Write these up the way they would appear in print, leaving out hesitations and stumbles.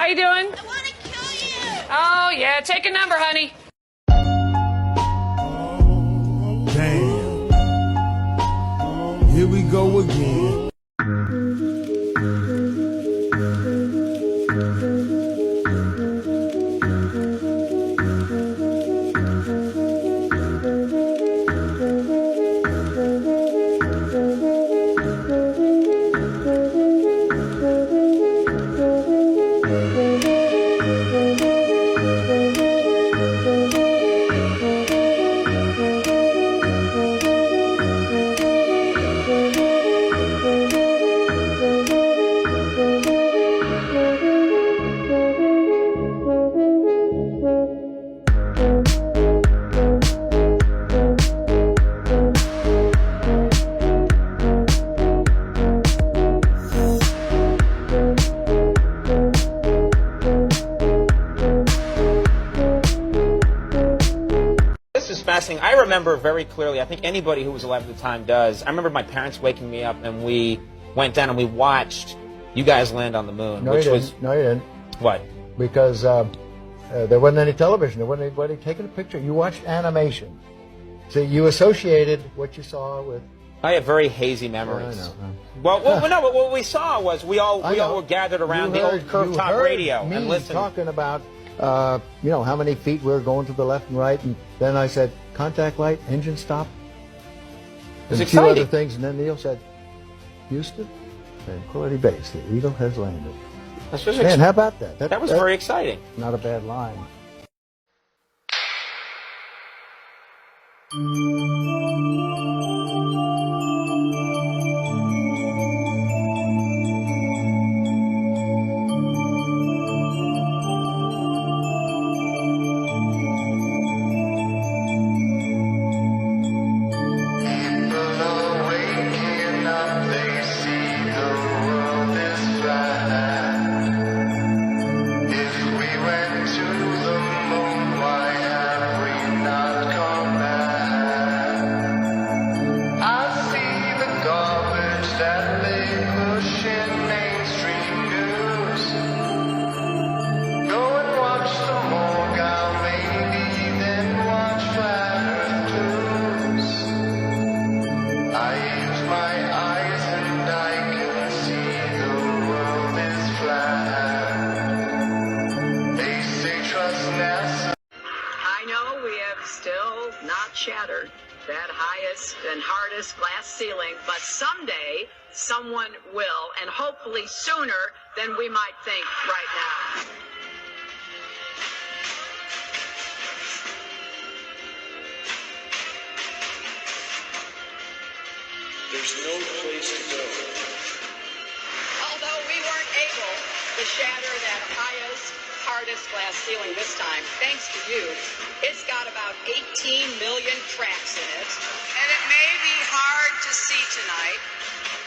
How you doing? I want to kill you. Oh, yeah. Take a number, honey. Damn. Here we go again. Fascinating. I remember very clearly, I think anybody who was alive at the time does, I remember my parents waking me up and we went down and we watched you guys land on the moon. No, you didn't. What? Because there wasn't any television. There wasn't anybody taking a picture. You watched animation. So you associated what you saw with... I have very hazy memories. I know. Well, no, but what we saw was we all were gathered around the old curved top radio and listened. Talking about how many feet we were going to the left and right, and then I said, contact light, engine stop. It was and a exciting. few other things, and then Neil said, Houston, Tranquility Base, the Eagle has landed. Man, how about that? That was very exciting. Not a bad line. Shattered that highest and hardest glass ceiling, but someday someone will, and hopefully sooner than we might think right now. There's no place to go. Although we weren't able to shatter that hardest glass ceiling this time, thanks to you, it's got about 18 million cracks in it. And it may be hard to see tonight,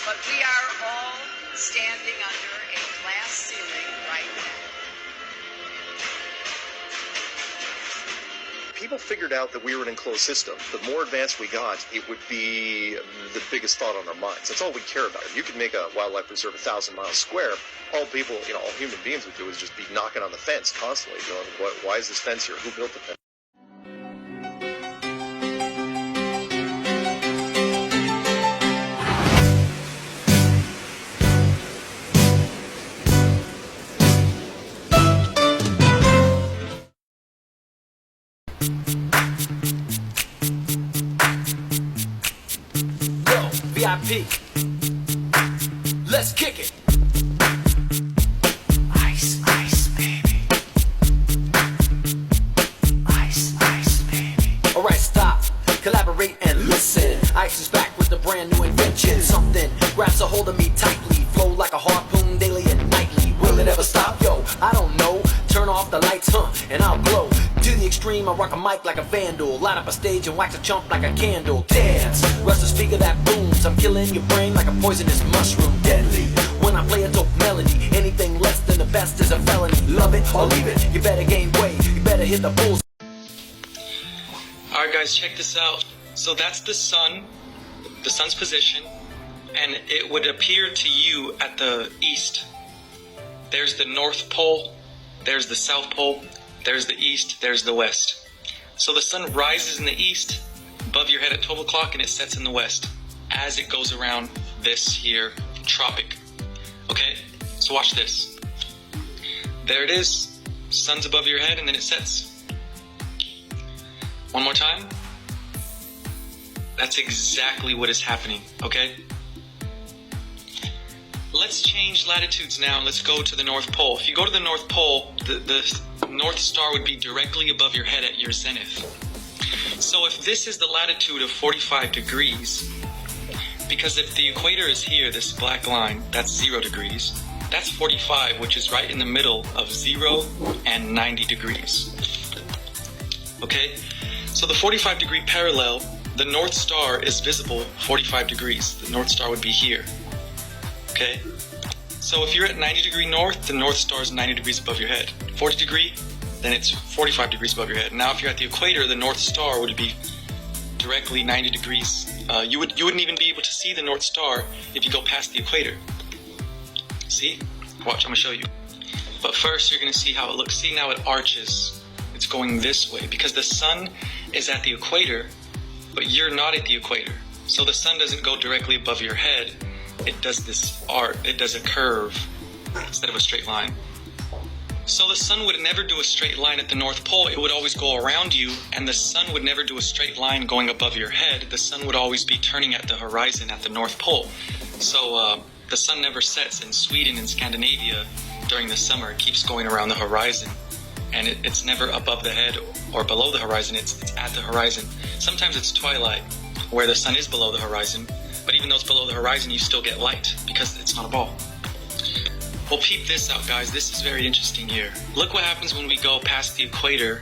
but we are all standing under a glass ceiling right now. People figured out that we were an enclosed system. The more advanced we got, it would be the biggest thought on our minds. That's all we care about. If you could make a wildlife preserve 1,000 miles square, all people, all human beings would do is just be knocking on the fence constantly, going, why is this fence here? Who built the fence? VIP. Let's kick it. Ice, ice, baby. Ice, ice, baby. Alright, stop, collaborate and listen. Ice is back with a brand new invention. Something grabs a hold of me tightly. Flow like a harpoon daily and nightly. Will it ever stop? Yo, I don't know. Turn off the lights, and I'll glow. To the extreme, I rock a mic like a vandal. Light up a stage and wax a chump like a candle. Dance, rush the speaker that booms. I'm killing your brain like a poisonous mushroom. Deadly, when I play a dope melody. Anything less than the best is a felony. Love it or leave it, you better gain weight. You better hit the bulls. Alright guys, check this out. So that's the sun's position, and it would appear to you at the east. There's the North Pole, there's the South Pole, there's the East, there's the West. So the sun rises in the East above your head at 12 o'clock and it sets in the West as it goes around this here tropic. Okay, so watch this. There it is, sun's above your head and then it sets. One more time. That's exactly what is happening, okay? Let's change latitudes now and let's go to the North Pole. If you go to the North Pole, the North Star would be directly above your head at your zenith. So if this is the latitude of 45 degrees, because if the equator is here, this black line, that's 0 degrees, that's 45, which is right in the middle of 0 and 90 degrees. Okay? So the 45 degree parallel, the North Star is visible 45 degrees. The North Star would be here. Okay? So if you're at 90 degree north, the North Star is 90 degrees above your head. 40 degree, then it's 45 degrees above your head. Now if you're at the equator, the North Star would be directly 90 degrees. You wouldn't even be able to see the North Star if you go past the equator. See? Watch, I'm gonna show you. But first you're gonna see how it looks. See, now it arches. It's going this way because the sun is at the equator, but you're not at the equator. So the sun doesn't go directly above your head. It does this arc, it does a curve instead of a straight line. So the sun would never do a straight line at the North Pole. It would always go around you, and the sun would never do a straight line going above your head. The sun would always be turning at the horizon at the North Pole. So the sun never sets in Sweden and Scandinavia during the summer. It keeps going around the horizon, and it's never above the head or below the horizon. It's at the horizon. Sometimes it's twilight, where the sun is below the horizon, but even though it's below the horizon, you still get light because it's not a ball. Well, peep this out, guys. This is very interesting here. Look what happens when we go past the equator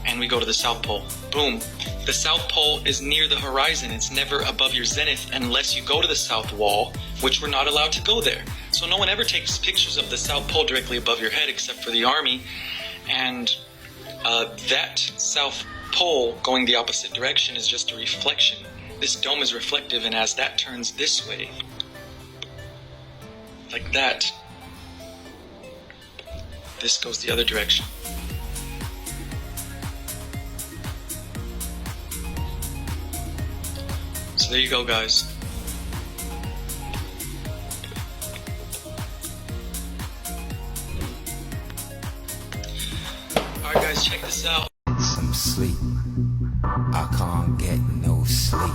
and we go to the South Pole. Boom. The South Pole is near the horizon. It's never above your zenith unless you go to the South Wall, which we're not allowed to go there. So no one ever takes pictures of the South Pole directly above your head except for the Army. And that South Pole going the opposite direction is just a reflection. This dome is reflective, and as that turns this way, like that, this goes the other direction. So there you go, guys. Alright guys, check this out. Some sleep. I can't get no sleep.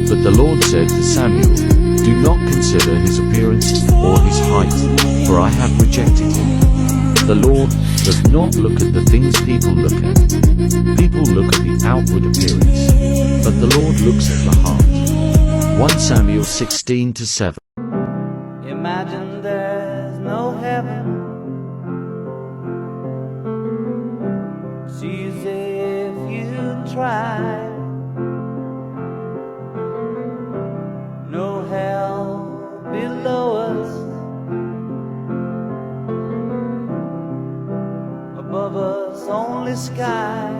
But the Lord said to Samuel, do not consider his appearance or his height, for I have rejected him. The Lord does not look at the things people look at. People look at the outward appearance, but the Lord looks at the heart. 1 Samuel 16-7. Imagine there's no heaven. It's easy if you try. No hell below us, above us only sky.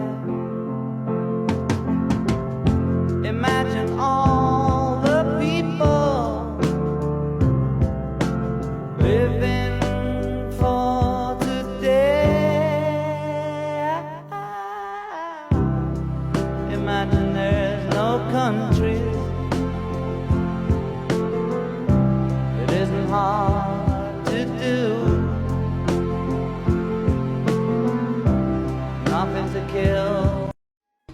Imagine all the people living for today. Imagine there's no countries. It isn't hard to do. Nothing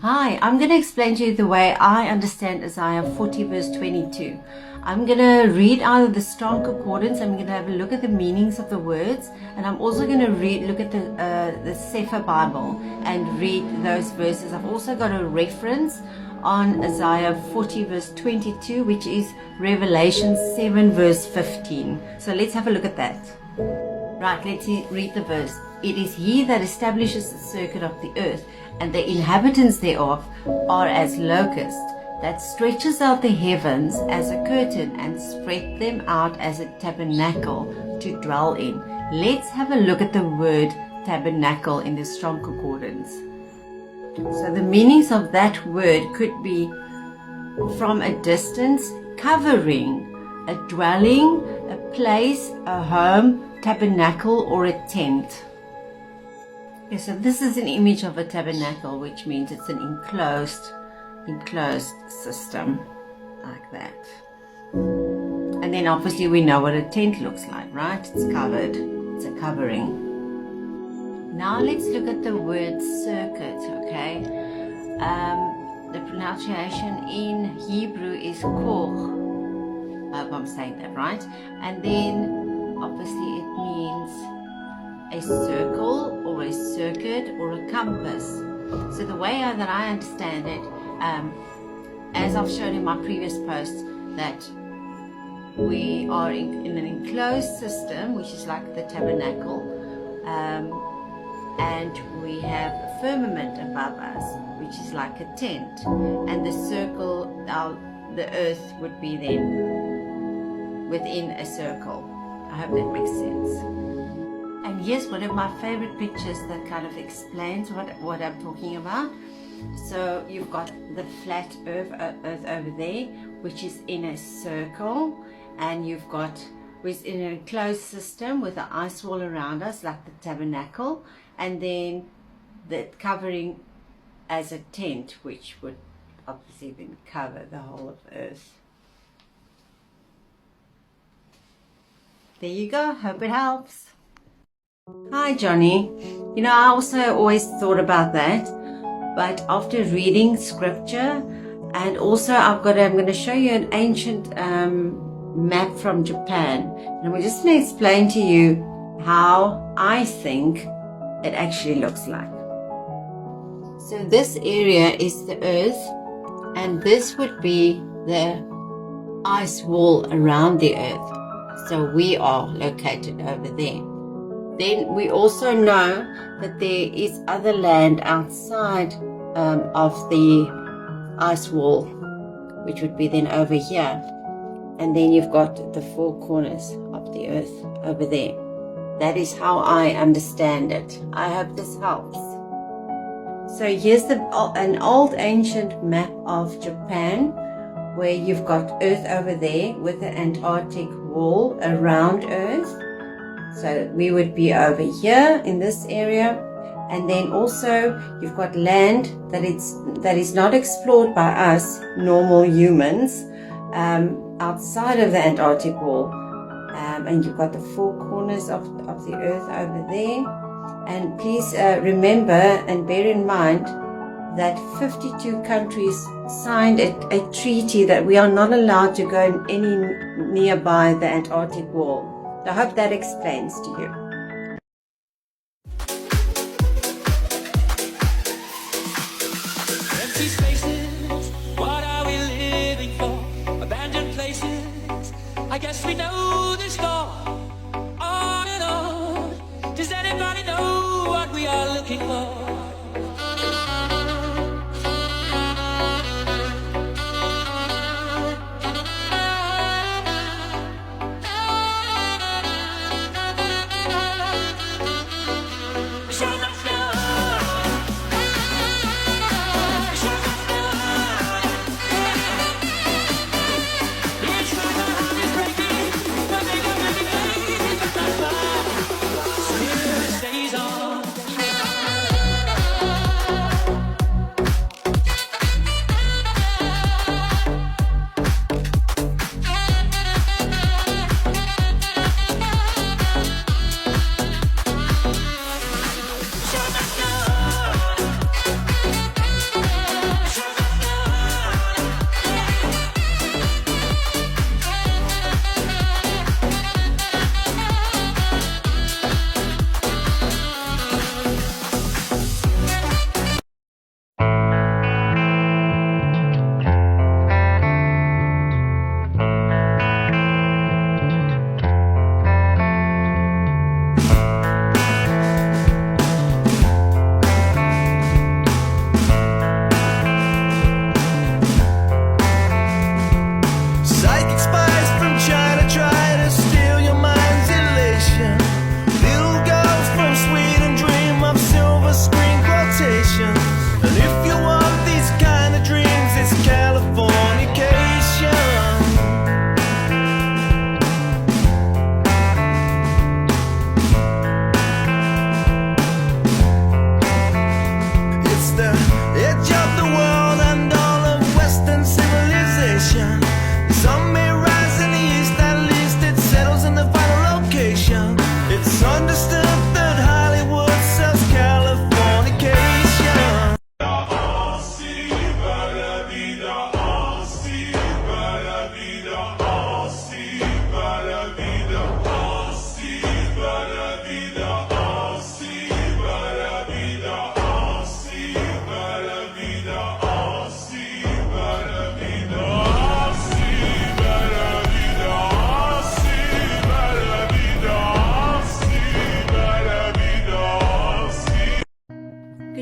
Hi, I'm going to explain to you the way I understand Isaiah 40 verse 22. I'm going to read out of the Strong Concordance. I'm going to have a look at the meanings of the words, and I'm also going to look at the Sefer Bible and read those verses. I've also got a reference on Isaiah 40 verse 22, which is Revelation 7 verse 15. So let's have a look at that. Right, let's read the verse. It is he that establishes the circuit of the earth, and the inhabitants thereof are as locusts, that stretches out the heavens as a curtain and spread them out as a tabernacle to dwell in. Let's have a look at the word tabernacle in the Strong Concordance. So the meanings of that word could be from a distance, covering, a dwelling, a place, a home, tabernacle, or a tent. Okay, so this is an image of a tabernacle, which means it's an enclosed system like that. And then obviously we know what a tent looks like, right? It's covered, it's a covering. Now let's look at the word circuit, okay? The pronunciation in Hebrew is koch. I hope I'm saying that right. And then obviously it means a circle or a circuit or a compass. So the way that I understand it, as I've shown in my previous post, that we are in an enclosed system, which is like the tabernacle, and we have a firmament above us, which is like a tent, and the circle, the earth would be then within a circle. I hope that makes sense. And here's one of my favorite pictures that kind of explains what I'm talking about. So you've got the flat earth over there, which is in a circle, and you've got, which in an enclosed system with the ice wall around us, like the tabernacle, and then the covering as a tent, which would obviously then cover the whole of earth. There you go. Hope it helps. Hi Johnny. You know, I also always thought about that, but after reading scripture, and also I'm going to show you an ancient map from Japan, and I'm just going to explain to you how I think it actually looks like. So this area is the earth, and this would be the ice wall around the earth. So we are located over there. Then we also know that there is other land outside of the ice wall, which would be then over here. And then you've got the four corners of the earth over there. That is how I understand it. I hope this helps. So here's an old ancient map of Japan, where you've got earth over there with the Antarctic wall around earth. So we would be over here in this area, and then also you've got land that is not explored by us normal humans, outside of the Antarctic wall, and you've got the four corners of the earth over there. And please remember and bear in mind that 52 countries signed a treaty that we are not allowed to go any nearby the Antarctic wall. I hope that explains to you. Empty spaces, what are we living for? Abandoned places, I guess we know the score. On and on, does anybody know what we are looking for?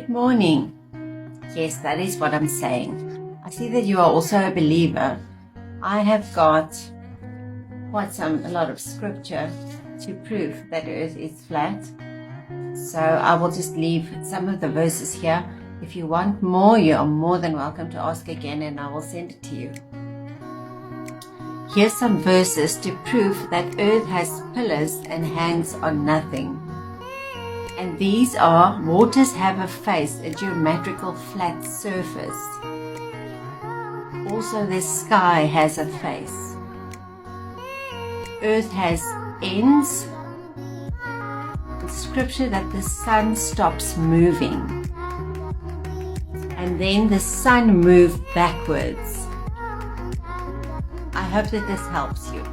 Good morning. Yes, that is what I'm saying. I see that you are also a believer. I have got a lot of scripture to prove that the earth is flat. So I will just leave some of the verses here. If you want more, you are more than welcome to ask again and I will send it to you. Here's some verses to prove that earth has pillars and hangs on nothing. And these are, waters have a face, a geometrical flat surface. Also the sky has a face. Earth has ends. Scripture that the sun stops moving. And then the sun moved backwards. I hope that this helps you.